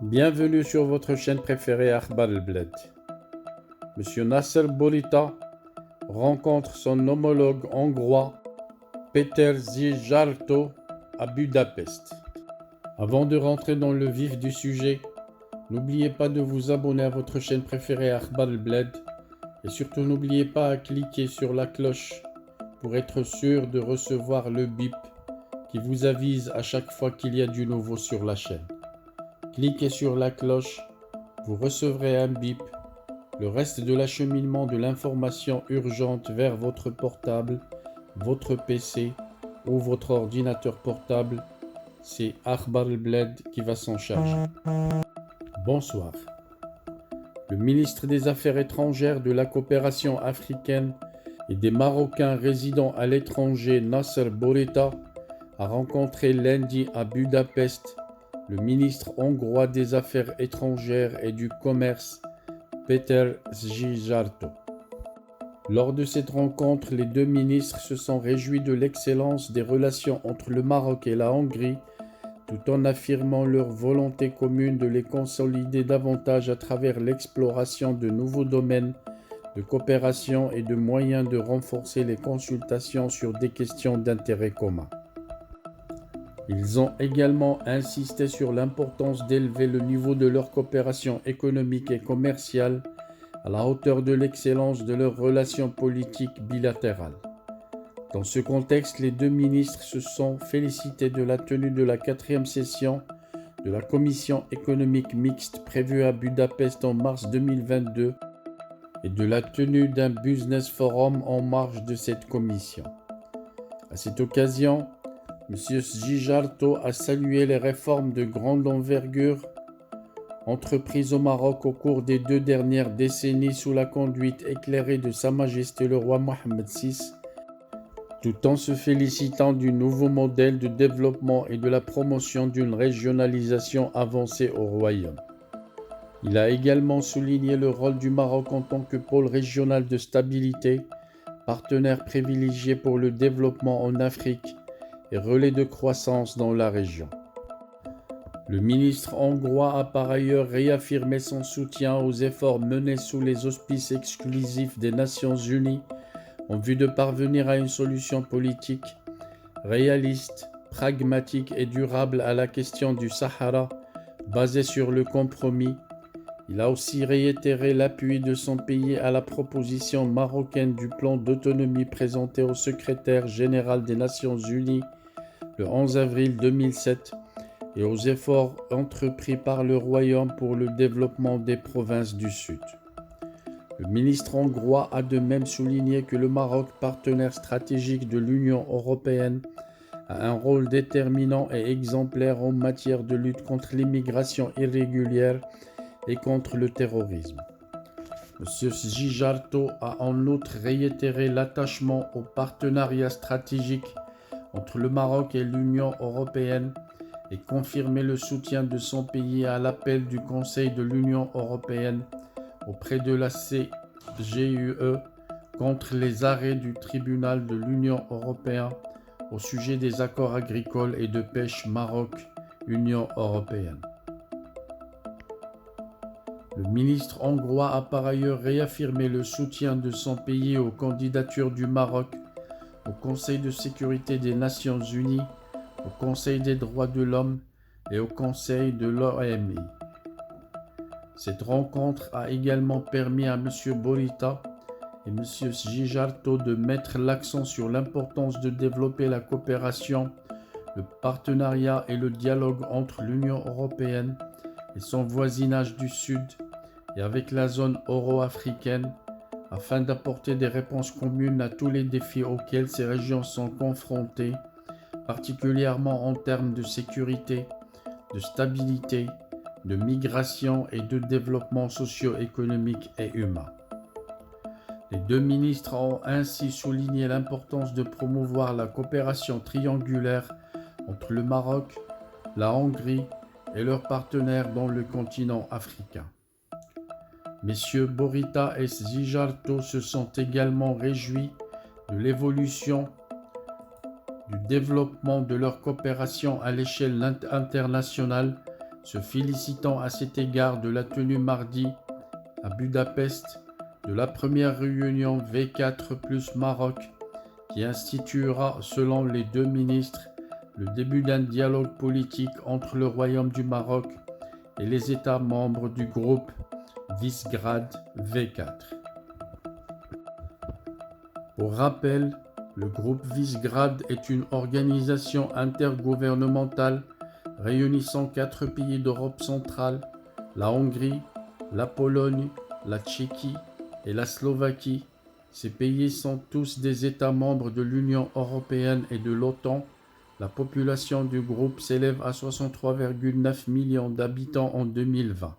Bienvenue sur votre chaîne préférée Akhbar el-Bled. Monsieur Nasser Bourita rencontre son homologue hongrois Péter Szijjártó à Budapest. Avant de rentrer dans le vif du sujet, n'oubliez pas de vous abonner à votre chaîne préférée Akhbar el-Bled et surtout n'oubliez pas à cliquer sur la cloche pour être sûr de recevoir le bip qui vous avise à chaque fois qu'il y a du nouveau sur la chaîne. Cliquez sur la cloche, vous recevrez un bip. Le reste de l'acheminement de l'information urgente vers votre portable, votre PC ou votre ordinateur portable, c'est Akhbar el-Bled qui va s'en charger. Bonsoir. Le ministre des Affaires étrangères, de la coopération africaine et des Marocains résidant à l'étranger, Nasser Bourita, a rencontré lundi à Budapest le ministre hongrois des Affaires étrangères et du Commerce, Péter Szijjártó. Lors de cette rencontre, les deux ministres se sont réjouis de l'excellence des relations entre le Maroc et la Hongrie, tout en affirmant leur volonté commune de les consolider davantage à travers l'exploration de nouveaux domaines de coopération et de moyens de renforcer les consultations sur des questions d'intérêt commun. Ils ont également insisté sur l'importance d'élever le niveau de leur coopération économique et commerciale à la hauteur de l'excellence de leurs relations politiques bilatérales. Dans ce contexte, les deux ministres se sont félicités de la tenue de la 4e session de la Commission économique mixte prévue à Budapest en mars 2022 et de la tenue d'un business forum en marge de cette commission. À cette occasion, M. Szijjártó a salué les réformes de grande envergure entreprises au Maroc au cours des 2 dernières décennies sous la conduite éclairée de Sa Majesté le roi Mohammed VI, tout en se félicitant du nouveau modèle de développement et de la promotion d'une régionalisation avancée au royaume. Il a également souligné le rôle du Maroc en tant que pôle régional de stabilité, partenaire privilégié pour le développement en Afrique et relais de croissance dans la région. Le ministre hongrois a par ailleurs réaffirmé son soutien aux efforts menés sous les auspices exclusifs des Nations Unies en vue de parvenir à une solution politique réaliste, pragmatique et durable à la question du Sahara, basée sur le compromis. Il a aussi réitéré l'appui de son pays à la proposition marocaine du plan d'autonomie présenté au secrétaire général des Nations Unies le 11 avril 2007 et aux efforts entrepris par le Royaume pour le développement des provinces du Sud. Le ministre hongrois a de même souligné que le Maroc, partenaire stratégique de l'Union européenne, a un rôle déterminant et exemplaire en matière de lutte contre l'immigration irrégulière et contre le terrorisme. M. Szijjártó a en outre réitéré l'attachement au partenariat stratégique entre le Maroc et l'Union européenne et confirmé le soutien de son pays à l'appel du Conseil de l'Union européenne auprès de la CJUE contre les arrêts du tribunal de l'Union européenne au sujet des accords agricoles et de pêche Maroc-Union européenne. Le ministre hongrois a par ailleurs réaffirmé le soutien de son pays aux candidatures du Maroc au Conseil de sécurité des Nations Unies, au Conseil des droits de l'homme et au Conseil de l'OMI. Cette rencontre a également permis à M. Bourita et M. Szijjártó de mettre l'accent sur l'importance de développer la coopération, le partenariat et le dialogue entre l'Union européenne et son voisinage du Sud et avec la zone euro-africaine, afin d'apporter des réponses communes à tous les défis auxquels ces régions sont confrontées, particulièrement en termes de sécurité, de stabilité, de migration et de développement socio-économique et humain. Les deux ministres ont ainsi souligné l'importance de promouvoir la coopération triangulaire entre le Maroc, la Hongrie et leurs partenaires dans le continent africain. Messieurs Bourita et Szijjártó se sont également réjouis de l'évolution du développement de leur coopération à l'échelle internationale se félicitant à cet égard de la tenue mardi à Budapest de la première réunion V4 plus Maroc qui instituera, selon les deux ministres, le début d'un dialogue politique entre le Royaume du Maroc et les États membres du groupe Visegrad V4. Pour rappel, le groupe Visegrad est une organisation intergouvernementale réunissant 4 pays d'Europe centrale, la Hongrie, la Pologne, la Tchéquie et la Slovaquie. Ces pays sont tous des États membres de l'Union européenne et de l'OTAN. La population du groupe s'élève à 63,9 millions d'habitants en 2020.